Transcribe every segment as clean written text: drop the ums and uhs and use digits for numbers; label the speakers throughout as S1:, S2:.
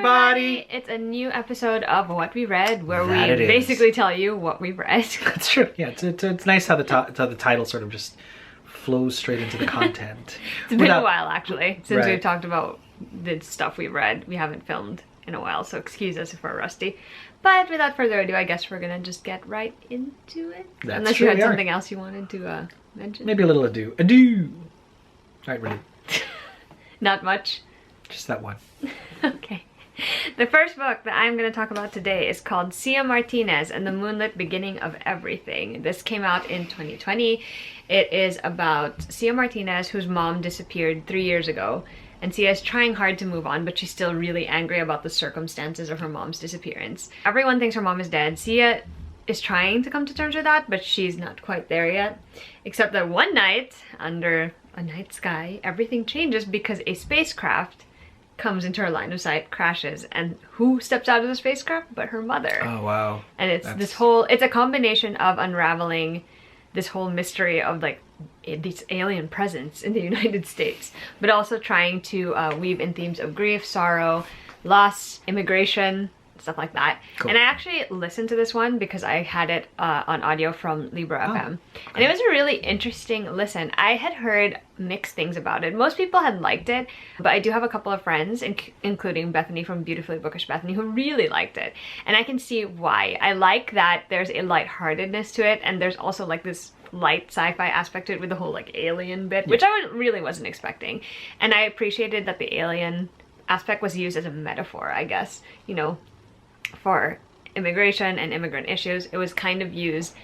S1: everybody!
S2: It's a new episode of What We Read, where we
S1: That it is.
S2: basically tell you what we read.
S1: That's true. Yeah, it's nice how the title sort of just flows straight into the content.
S2: It's been a while, actually, since
S1: Right.
S2: we've talked about the stuff we've read. We haven't filmed in a while, so excuse us if we're rusty. But without further ado, I guess we're gonna just get right into it.
S1: That's
S2: Unless
S1: true,
S2: you had
S1: we are.
S2: something else you wanted to mention.
S1: Maybe a little ado. Ado! Alright, really.
S2: Not much.
S1: Just that one.
S2: Okay. The first book that I'm going to talk about today is called Sia Martinez and the Moonlit Beginning of Everything. This came out in 2020. It is about Sia Martinez, whose mom disappeared 3 years ago. And Sia is trying hard to move on, but she's still really angry about the circumstances of her mom's disappearance. Everyone thinks her mom is dead. Sia is trying to come to terms with that, but she's not quite there yet. Except that one night, under a night sky, everything changes because a spacecraft comes into her line of sight, crashes, and who steps out of the spacecraft but her mother?
S1: Oh, wow.
S2: And it's it's a combination of unraveling this whole mystery of like these alien presence in the United States, but also trying to weave in themes of grief, sorrow, loss, immigration, stuff like that. Cool. And I actually listened to this one because I had it on audio from Libra FM. And it was a really interesting listen. I had heard mixed things about it. Most people had liked it, but I do have a couple of friends, including Bethany from Beautifully Bookish Bethany, who really liked it. And I can see why. I like that there's a lightheartedness to it, and there's also like this light sci-fi aspect to it with the whole like alien bit, which I really wasn't expecting. And I appreciated that the alien aspect was used as a metaphor, I guess, you know, for immigration and immigrant issues. It was kind of used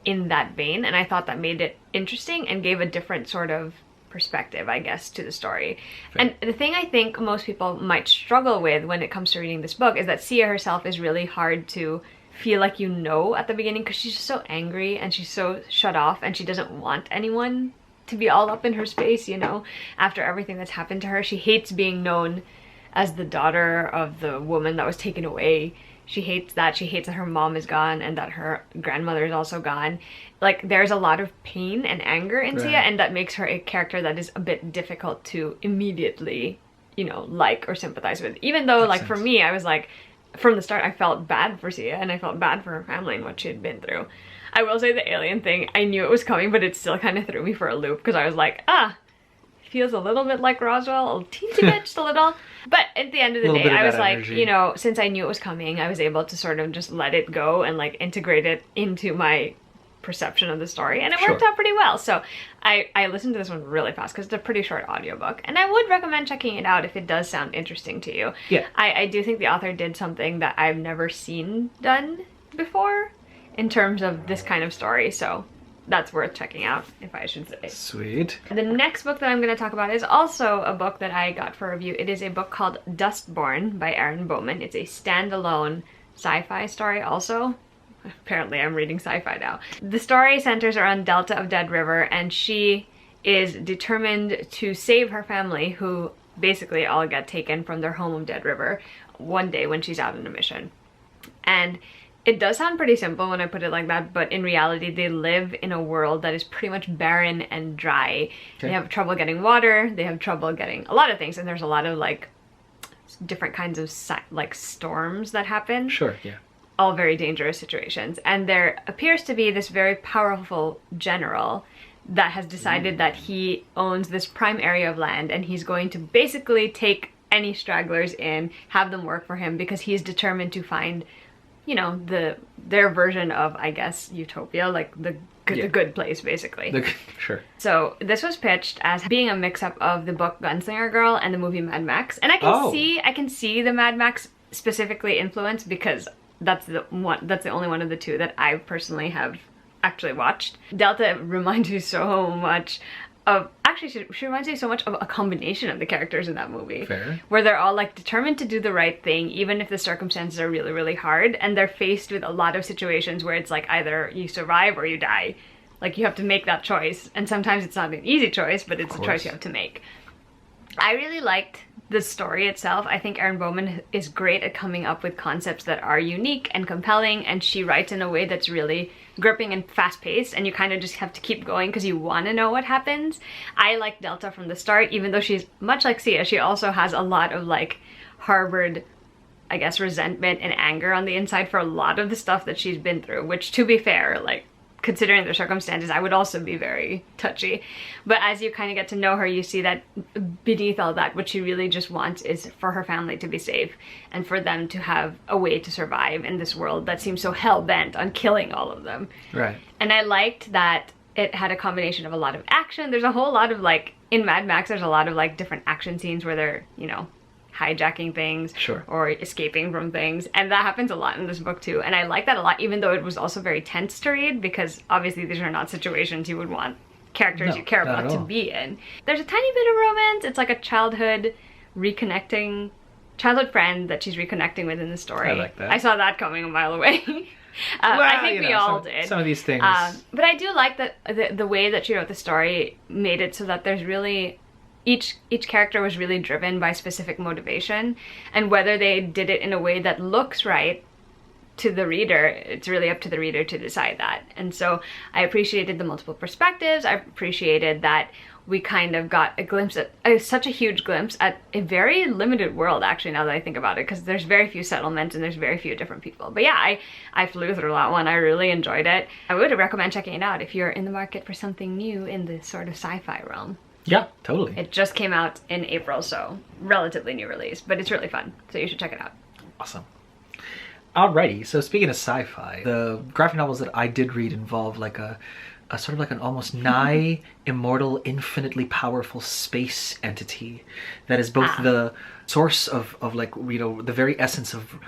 S2: in that vein, and I thought that made it interesting and gave a different sort of perspective, I guess, to the story. Fair. And the thing I think most people might struggle with when it comes to reading this book is that Sia herself is really hard to feel like you know at the beginning, because she's just so angry and she's so shut off and she doesn't want anyone to be all up in her space, you know, after everything that's happened to her. She hates being known as the daughter of the woman that was taken away. She hates that. She hates that her mom is gone and that her grandmother is also gone. Like, there's a lot of pain and anger in Sia, and that makes her a character that is a bit difficult to immediately, you know, like or sympathize with. Even though, like, for me, I was like, from the start, I felt bad for Sia, and I felt bad for her family and what she had been through. I will say the alien thing, I knew it was coming, but it still kind of threw me for a loop, because I was like, feels a little bit like Roswell, a teensy bit, just a little. But at the end of the day, I was like, you know, since I knew it was coming, I was able to sort of just let it go and like integrate it into my perception of the story, and it worked out pretty well. So I listened to this one really fast because it's a pretty short audiobook, and I would recommend checking it out if it does sound interesting to you. Yeah. I do think the author did something that I've never seen done before in terms of this kind of story, so that's worth checking out, if I should say.
S1: Sweet.
S2: The next book that I'm going to talk about is also a book that I got for review. It is a book called Dustborn by Erin Bowman. It's a standalone sci-fi story also. Apparently I'm reading sci-fi now. The story centers around Delta of Dead River, and she is determined to save her family, who basically all get taken from their home of Dead River one day when she's out on a mission. And it does sound pretty simple when I put it like that, but in reality, they live in a world that is pretty much barren and dry. Okay. They have trouble getting water, they have trouble getting a lot of things, and there's a lot of like different kinds of like storms that happen.
S1: Sure, yeah.
S2: All very dangerous situations. And there appears to be this very powerful general that has decided that he owns this prime area of land, and he's going to basically take any stragglers in, have them work for him, because he's determined to find, you know, their version of, I guess, utopia, like the good place, basically.
S1: Sure.
S2: So this was pitched as being a mix-up of the book Gunslinger Girl and the movie Mad Max, and I can see the Mad Max specifically influence, because that's the only one of the two that I personally have actually watched. Delta reminds me so much of, actually she reminds me so much of a combination of the characters in that movie.
S1: Fair.
S2: Where they're all like determined to do the right thing even if the circumstances are really, really hard, and they're faced with a lot of situations where it's like either you survive or you die. Like, you have to make that choice, and sometimes it's not an easy choice, but it's a choice you have to make. I really liked the story itself. I think Erin Bowman is great at coming up with concepts that are unique and compelling, and she writes in a way that's really gripping and fast-paced, and you kind of just have to keep going because you want to know what happens. I like Delta from the start, even though she's much like Sia. She also has a lot of like harbored I guess, resentment and anger on the inside for a lot of the stuff that she's been through, which, to be fair, like, considering the circumstances, I would also be very touchy. But as you kind of get to know her, you see that beneath all that, what she really just wants is for her family to be safe and for them to have a way to survive in this world that seems so hell-bent on killing all of them.
S1: Right.
S2: And I liked that it had a combination of a lot of action. There's a whole lot of, like, in Mad Max, there's a lot of, like, different action scenes where they're, you know, hijacking things,
S1: sure,
S2: or escaping from things, and that happens a lot in this book too, and I like that a lot, even though it was also very tense to read, because obviously these are not situations you would want characters you care about to be in. There's a tiny bit of romance. It's like a childhood friend that she's reconnecting with in the story.
S1: I like that.
S2: I saw that coming a mile away.
S1: Well,
S2: I think we all did.
S1: Some of these things.
S2: But I do like that the way that she wrote the story made it so that there's really each character was really driven by specific motivation, and whether they did it in a way that looks right to the reader, it's really up to the reader to decide that. And so I appreciated the multiple perspectives. I appreciated that we kind of got a glimpse at such a huge glimpse at a very limited world, actually, now that I think about it, because there's very few settlements and there's very few different people. But yeah, I flew through that one. I really enjoyed it. I would recommend checking it out if you're in the market for something new in the sort of sci-fi realm.
S1: Yeah, totally.
S2: It just came out in April, so relatively new release, but it's really fun, so you should check it out.
S1: Awesome. Alrighty, so speaking of sci-fi, the graphic novels that I did read involve like a sort of like an almost nigh immortal, infinitely powerful space entity that is both the source of like, you know, the very essence of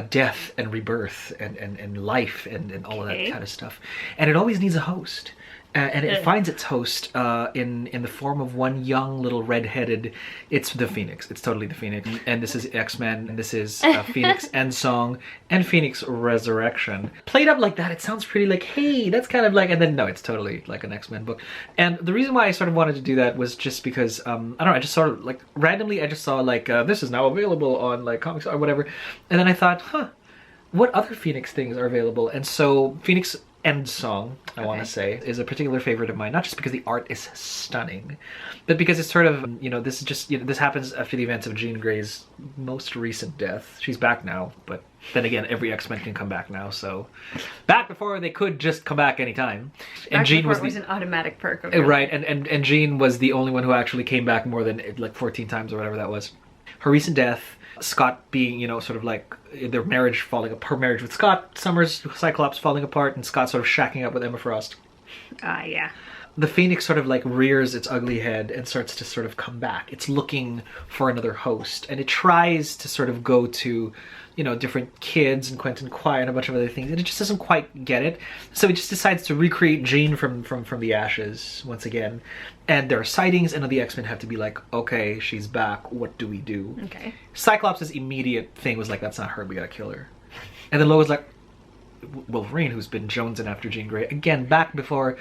S1: death and rebirth and life and all of that kind of stuff. And it always needs a host. And it finds its host in the form of one young little red-headed. It's the Phoenix. It's totally the Phoenix. And this is X-Men. And this is Phoenix Endsong and Phoenix Resurrection. Played up like that, it sounds pretty like, hey, that's kind of like. And then no, it's totally like an X-Men book. And the reason why I sort of wanted to do that was just because I don't know. I just sort of like randomly. I just saw like this is now available on like comics or whatever. And then I thought, what other Phoenix things are available? And so Phoenix Endsong, I want to say, is a particular favorite of mine, not just because the art is stunning, but because it's sort of, you know, this is just, you know, this happens after the events of Jean Grey's most recent death. She's back now, but then again, every X-Men can come back now, so back before they could just come back anytime. And Jean was
S2: an automatic perk of
S1: right, and Jean was the only one who actually came back more than like 14 times or whatever that was. Her recent death, Scott being, you know, sort of like their marriage falling apart, her marriage with Scott Summers, Cyclops falling apart, and Scott sort of shacking up with Emma Frost.
S2: Yeah.
S1: The Phoenix sort of like rears its ugly head and starts to sort of come back. It's looking for another host, and it tries to sort of go to, you know, different kids and Quentin Quire and a bunch of other things, and it just doesn't quite get it. So it just decides to recreate Jean from the ashes once again. And there are sightings, and the X-Men have to be like, okay, she's back, what do we do?
S2: Okay.
S1: Cyclops' immediate thing was like, that's not her, we gotta kill her. And then Lois like, Wolverine, who's been jonesing after Jean Grey, again, back before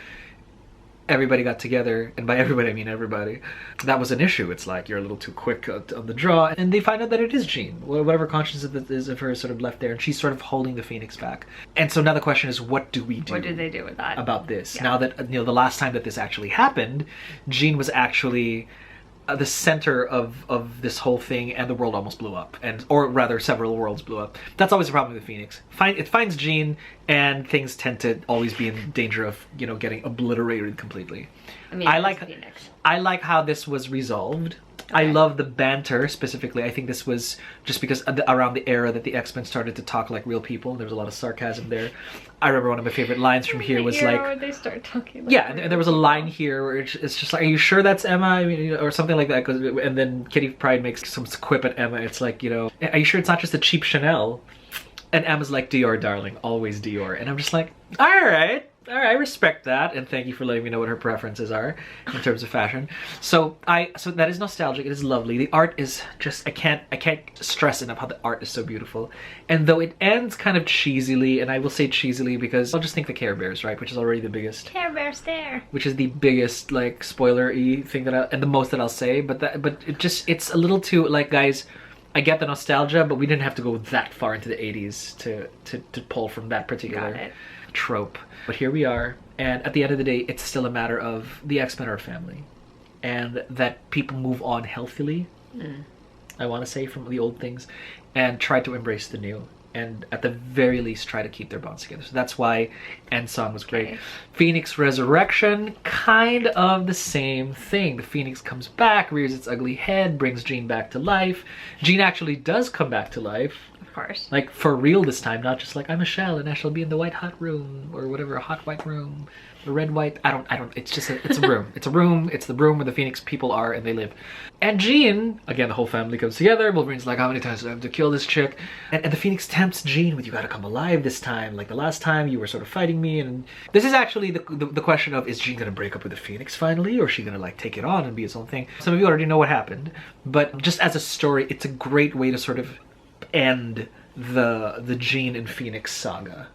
S1: everybody got together, and by everybody I mean everybody, that was an issue. It's like, you're a little too quick on the draw, and they find out that it is Jean. Whatever conscience is of her is sort of left there, and she's sort of holding the Phoenix back. And so now the question is, what do we do?
S2: What do they do with that?
S1: About this?
S2: Yeah.
S1: Now that, you know, the last time that this actually happened, Jean was actually the center of this whole thing, and the world almost blew up, or rather several worlds blew up. That's always the problem with the Phoenix. It finds Jean, and things tend to always be in danger of, you know, getting obliterated completely.
S2: I mean,
S1: I like how this was resolved. Okay. I love the banter specifically. I think this was just because around the era that the X-Men started to talk like real people. There was a lot of sarcasm there. I remember one of my favorite lines from here was like,
S2: where they start talking. Like
S1: yeah, and there was a line here where it's just like, "Are you sure that's Emma?" I mean, or something like that. And then Kitty Pryde makes some quip at Emma. It's like, you know, "Are you sure it's not just a cheap Chanel?" And Emma's like, "Dior, darling, always Dior." And I'm just like, all right, I respect that, and thank you for letting me know what her preferences are in terms of fashion. So that is nostalgic. It is lovely. The art is just, I can't stress enough how the art is so beautiful. And though it ends kind of cheesily, and I will say cheesily because I'll just think the Care Bears, right, which is already the biggest.
S2: Care Bears there. Which
S1: is the biggest like spoiler-y thing and the most that I'll say. But it's a little too like, guys, I get the nostalgia, but we didn't have to go that far into the 80s to pull from that particular trope. But here we are, and at the end of the day, it's still a matter of the X-Men are a family, and that people move on healthily. I want to say, from the old things, and try to embrace the new. And at the very least, try to keep their bonds together. So that's why Endsong was great.
S2: Okay.
S1: Phoenix Resurrection, kind of the same thing. The Phoenix comes back, rears its ugly head, brings Jean back to life. Jean actually does come back to life.
S2: Of course.
S1: Like, for real this time, not just like, I'm a shell and I shall be in the white hot room, or whatever, a hot white room. The red white, I don't, it's just it's a room. It's a room, it's the room where the Phoenix people are and they live. And Jean, again, the whole family comes together. Wolverine's like, how many times do I have to kill this chick? And the Phoenix tempts Jean with, you gotta come alive this time. Like the last time you were sort of fighting me. And this is actually the question of, is Jean gonna break up with the Phoenix finally? Or is she gonna like take it on and be its own thing? Some of you already know what happened. But just as a story, it's a great way to sort of end the Jean and Phoenix saga.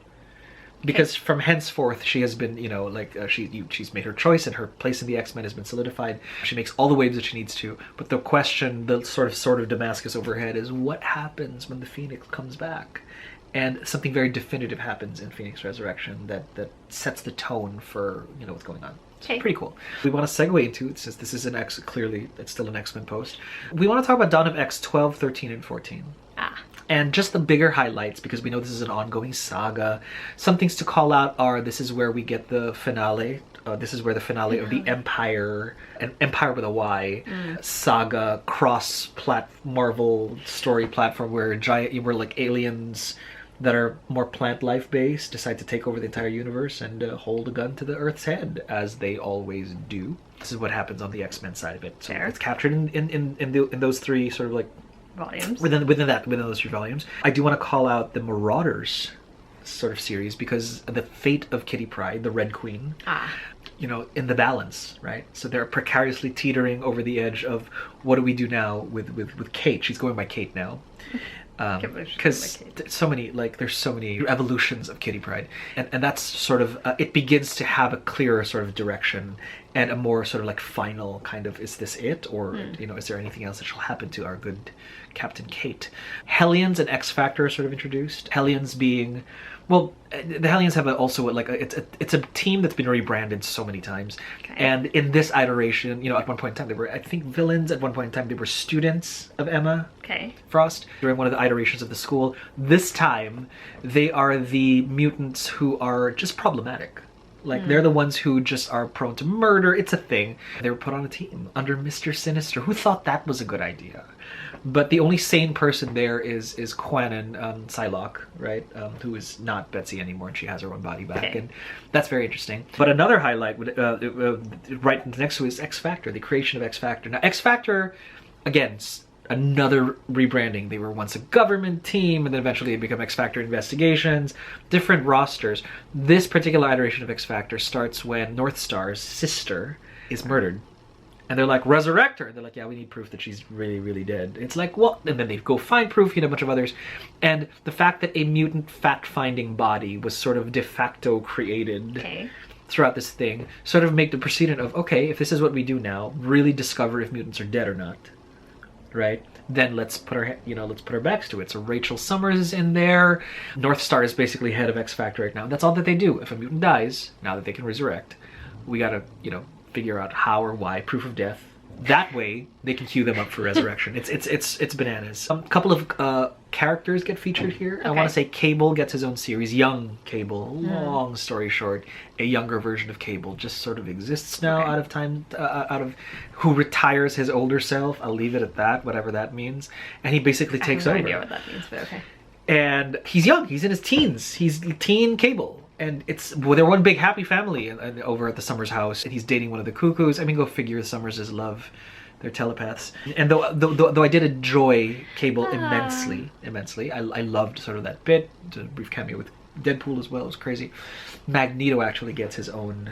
S1: Because from henceforth, she has been, you know, like, she's made her choice and her place in the X-Men has been solidified. She makes all the waves that she needs to. But the question, the sort of Damascus overhead is, what happens when the Phoenix comes back? And something very definitive happens in Phoenix Resurrection that sets the tone for, you know, what's going on.
S2: Okay.
S1: Pretty cool. We want to segue into, since this is clearly, it's still an X-Men post. We want to talk about Dawn of X 12, 13, and 14. And just the bigger highlights, because we know this is an ongoing saga. Some things to call out are, this is where we get the finale. This is where the finale of the Empire, and Empire with a Y, saga, Marvel story platform, where like aliens that are more plant life based decide to take over the entire universe and hold a gun to the Earth's head, as they always do. This is what happens on the X-Men side of it. So it's captured in those three sort of like
S2: volumes.
S1: Within those 3 volumes. I do want to call out the Marauders sort of series, because the fate of Kitty Pryde, the Red Queen, you know, in the balance, right? So they're precariously teetering over the edge of, what do we do now with Kate? She's going by Kate now. Because there's so many evolutions of Kitty Pryde, and that's sort of it begins to have a clearer sort of direction and a more sort of like final kind of, is this it, or you know, is there anything else that shall happen to our good Captain Kate? Hellions and X Factor are sort of introduced. Hellions being, well, the Hellions have it's a team that's been rebranded so many times. Okay. And in this iteration, you know, at one point in time they were, I think, villains. At one point in time they were students of Emma Frost during one of the iterations of the school. This time they are the mutants who are just problematic. Like, they're the ones who just are prone to murder. It's a thing. They were put on a team under Mr. Sinister. Who thought that was a good idea? But the only sane person there is Quanon Psylocke, right? Who is not Betsy anymore, and she has her own body back. And that's very interesting. But another highlight, right next to it, is X Factor, the creation of X Factor. Now, X Factor, again, another rebranding. They were once a government team, and then eventually they become X Factor Investigations. Different rosters. This particular iteration of X Factor starts when North Star's sister is murdered. And they're like, resurrect her. And they're like, yeah, we need proof that she's really, really dead. It's like, well, and then they go find proof, you know, a bunch of others. And the fact that a mutant fact-finding body was sort of de facto created throughout this thing sort of make the precedent of, okay, if this is what we do now, really discover if mutants are dead or not. Right? Then let's put our backs to it. So Rachel Summers is in there. North Star is basically head of X Factor right now. That's all that they do. If a mutant dies, now that they can resurrect, we gotta, you know, figure out how or why, proof of death. That way they can queue them up for resurrection. It's bananas. A couple of characters get featured here. Okay. I want to say Cable gets his own series. Young Cable, long story short, a younger version of Cable just sort of exists now out of who retires his older self. I'll leave it at that, whatever that means. And he basically takes over. I have no idea
S2: what that means, but okay.
S1: And he's young. He's in his teens. He's teen Cable. And they're one big happy family and over at the Summers house. And he's dating one of the Cuckoos. I mean, go figure, Summers' love. They're telepaths. And though I did enjoy Cable immensely. I loved sort of that bit. A brief cameo with Deadpool as well. It was crazy. Magneto actually gets his own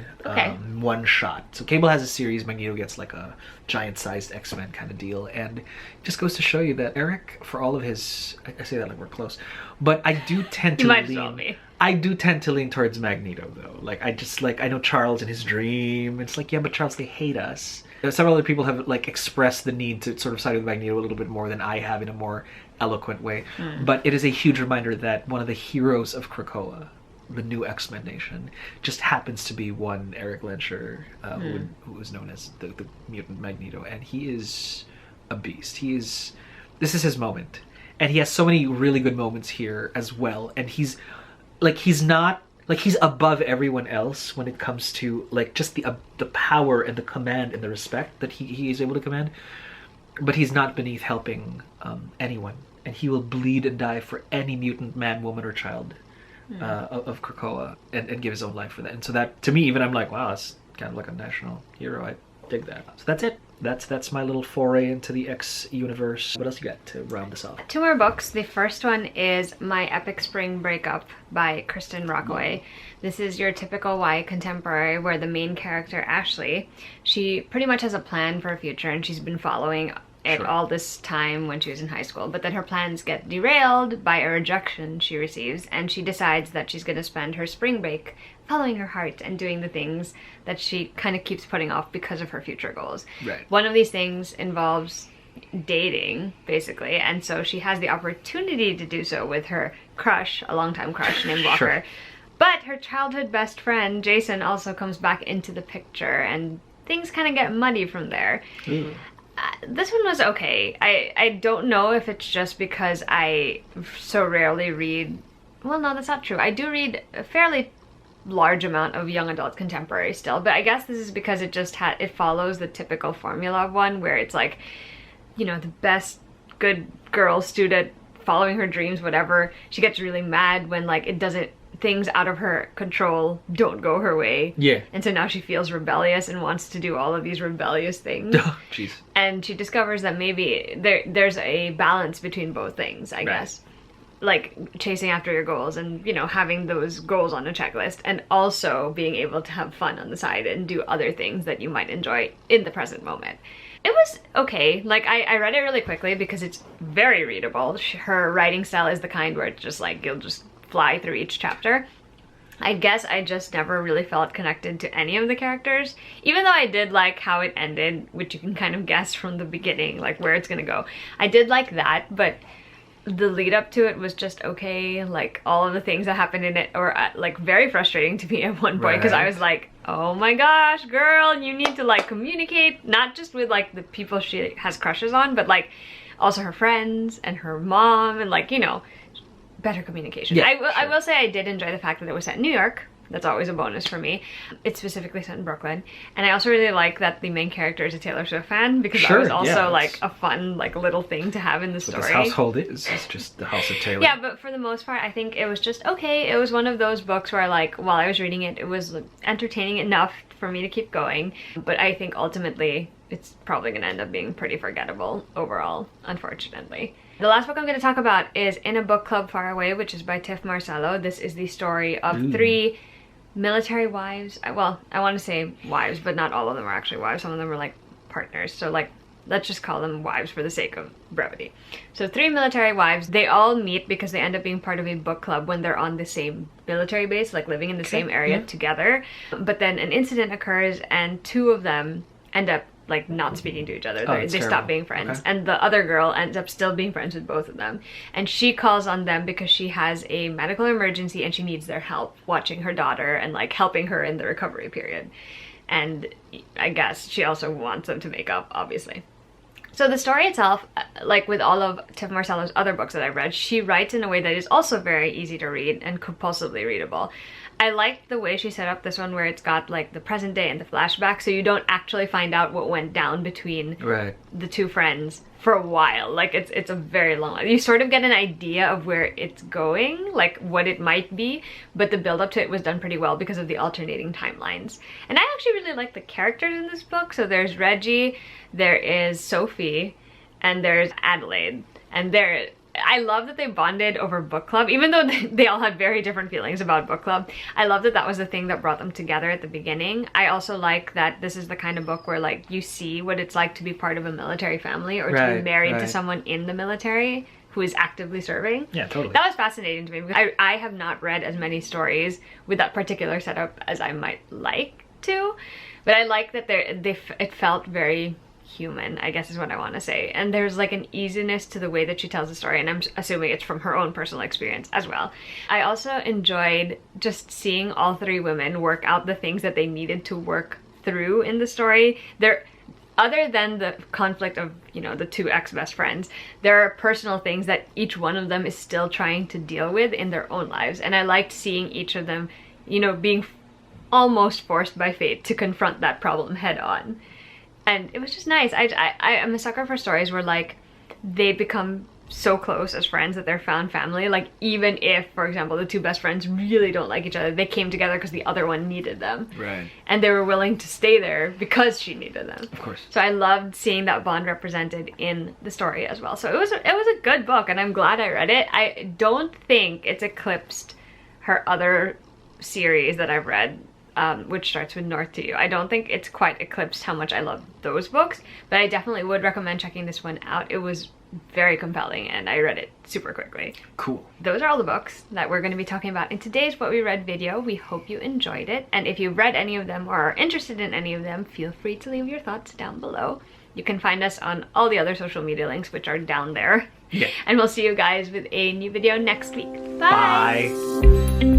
S1: one shot. So Cable has a series. Magneto gets like a giant-sized X-Men kind of deal. And it just goes to show you that Eric, for all of his... I say that like we're close. But I do tend to lean towards Magneto, though. Like, I know Charles and his dream. It's like, yeah, but Charles, they hate us. Several other people have like expressed the need to sort of side with Magneto a little bit more than I have in a more eloquent way. But it is a huge reminder that one of the heroes of Krakoa, the new X-Men nation, just happens to be one Eric Lensher, who is known as the mutant Magneto, and he is a beast. He is this is his moment, and he has so many really good moments here as well. And he's not like he's above everyone else when it comes to like just the power and the command and the respect that he is able to command. But he's not beneath helping anyone, and he will bleed and die for any mutant man, woman, or child of Krakoa, and give his own life for that. And so that, to me, even I'm like, wow, that's kind of like a national hero. I dig that. So that's it. That's my little foray into the X universe. What else you got to round this off?
S2: 2 more books. The first one is My Epic Spring Breakup by Kristen Rockaway. This is your typical YA contemporary where the main character, Ashley, she pretty much has a plan for a future, and she's been following it all this time when she was in high school, but then her plans get derailed by a rejection she receives, and she decides that she's going to spend her spring break following her heart and doing the things that she kind of keeps putting off because of her future goals.
S1: Right.
S2: One of these things involves dating, basically, and so she has the opportunity to do so with her crush, a longtime crush named Walker.
S1: Sure.
S2: But her childhood best friend, Jason, also comes back into the picture, and things kind of get muddy from there. This one was okay. I don't know if it's just because I so rarely read... Well, no, that's not true. I do read a fairly large amount of young adult contemporary still, but I guess this is because it just it follows the typical formula of one where it's like, you know, the best good girl student following her dreams, whatever. She gets really mad when like things out of her control don't go her way.
S1: Yeah.
S2: And so now she feels rebellious and wants to do all of these rebellious things.
S1: Jeez.
S2: And she discovers that maybe there's a balance between both things, I guess. Like chasing after your goals and, you know, having those goals on a checklist, and also being able to have fun on the side and do other things that you might enjoy in the present moment. It was okay. Like, I read it really quickly because it's very readable. Her writing style is the kind where it's just like, you'll just fly through each chapter. I guess I just never really felt connected to any of the characters, even though I did like how it ended, which you can kind of guess from the beginning, like where it's gonna go. I did like that, but the lead up to it was just okay. Like all of the things that happened in it were like very frustrating to me at one point, because I was like, oh my gosh, girl, you need to like communicate, not just with like the people she has crushes on, but like also her friends and her mom, and like, you know, better communication.
S1: Yeah,
S2: I will say I did enjoy the fact that it was set in New York. That's always a bonus for me. It's specifically set in Brooklyn. And I also really like that the main character is a Taylor Swift fan, because that was also like a fun like little thing to have in the story.
S1: What this household is. It's just the house of Taylor.
S2: Yeah, but for the most part, I think it was just okay. It was one of those books where like, while I was reading it, it was entertaining enough for me to keep going. But I think ultimately, it's probably going to end up being pretty forgettable overall, unfortunately. The last book I'm going to talk about is In a Book Club Far Away, which is by Tiff Marcello. This is the story of 3 military wives. Well, I want to say wives, but not all of them are actually wives. Some of them are like partners. So like, let's just call them wives for the sake of brevity. So 3 military wives, they all meet because they end up being part of a book club when they're on the same military base, like living in the same area together. But then an incident occurs and 2 of them end up like not speaking to each other. They stop being friends. And the other girl ends up still being friends with both of them. And she calls on them because she has a medical emergency and she needs their help watching her daughter and like helping her in the recovery period. And I guess she also wants them to make up, obviously. So the story itself, like with all of Tiff Marcello's other books that I've read, she writes in a way that is also very easy to read and compulsively readable. I liked the way she set up this one where it's got like the present day and the flashback, so you don't actually find out what went down between the 2 friends for a while. Like it's a very long, you sort of get an idea of where it's going, like what it might be, but the build up to it was done pretty well because of the alternating timelines. And I actually really like the characters in this book. So there's Reggie, there is Sophie, and there's Adelaide, and I love that they bonded over book club, even though they all had very different feelings about book club. I love that that was the thing that brought them together at the beginning. I also like that this is the kind of book where like you see what it's like to be part of a military family, or to be married to someone in the military who is actively serving.
S1: Yeah, totally.
S2: That was fascinating to me, because I have not read as many stories with that particular setup as I might like to, but I like that it felt very human, I guess is what I want to say. And there's like an easiness to the way that she tells the story, and I'm assuming it's from her own personal experience as well. I also enjoyed just seeing all 3 women work out the things that they needed to work through in the story. other than the conflict of, you know, the two ex-best friends, there are personal things that each one of them is still trying to deal with in their own lives. And I liked seeing each of them, you know, being almost forced by fate to confront that problem head on. And it was just nice. I'm a sucker for stories where, like, they become so close as friends that they're found family. Like, even if, for example, the two best friends really don't like each other, they came together because the other one needed them.
S1: Right.
S2: And they were willing to stay there because she needed them.
S1: Of course.
S2: So I loved seeing that bond represented in the story as well. So it was a good book, and I'm glad I read it. I don't think it's eclipsed her other series that I've read, which starts with North to You. I don't think it's quite eclipsed how much I love those books, but I definitely would recommend checking this one out. It was very compelling, and I read it super quickly.
S1: Cool.
S2: Those are all the books that we're going to be talking about in today's What We Read video. We hope you enjoyed it, and if you've read any of them or are interested in any of them, feel free to leave your thoughts down below. You can find us on all the other social media links, which are down there.
S1: Yeah.
S2: And we'll see you guys with a new video next week. Bye!
S1: Bye.